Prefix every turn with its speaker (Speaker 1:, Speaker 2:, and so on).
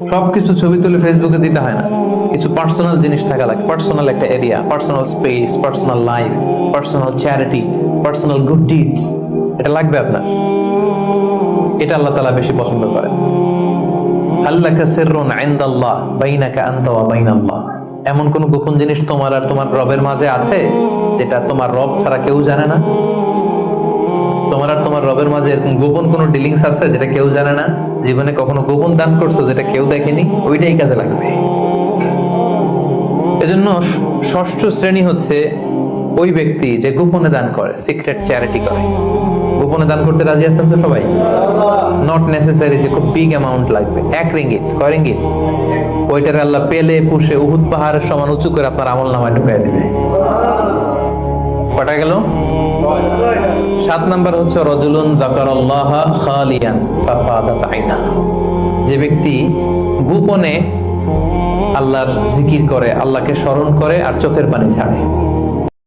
Speaker 1: সবকিছু ছবি তুলে ফেসবুকে দিতে হয় না, কিছু পার্সোনাল জিনিস থাকা লাগে, পার্সোনাল একটা area, personal space, personal life, personal charity, personal good deeds, এটা লাগবে আপনার। এটা আল্লাহ তাআলা বেশি পছন্দ করেন। আল্লাকা সিররুন ইনদাল্লাহ বাইনাকা আনতা ওয়া বাইনাল্লাহ, এমন কোন গোপন জিনিস তোমার আর তোমার রবের মাঝে আছে যেটা তোমার রব ছাড়া কেউ জানে না? তোমার আর তোমার রবের মাঝে এরকম গোপন কোন ডিলিংস আছে যেটা কেউ জানে না? জীবনে কখনো গোপন দান করছো যেটা কেউ দেখেনি? ওইটাই কাজে লাগবে। এজন্য ষষ্ঠ শ্রেণী হচ্ছে ওই ব্যক্তি যে গোপনে দান করে, সিক্রেট চ্যারিটি করে। গোপনে দান করতে রাজি আছেন তো সবাই? নট নেসেসারি যে খুব বিগ অ্যামাউন্ট লাগবে। 1 রিঙ্গিত, কয় রিঙ্গিত? ওইটার আল্লাহ পেলে পুষে উহুদ পাহাড়ের সমান উঁচু করে আপনার আমল নামায় ঢুকাই দিবে। কটা গেল? 7 নাম্বার হচ্ছে রাজুলুন যাকারাল্লাহ খালিয়ান ফাফাদাত আইনা, যে ব্যক্তি গোপনে আল্লাহর জিকির করে, আল্লাহকে স্মরণ করে আর চোখের পানি ছাড়ে।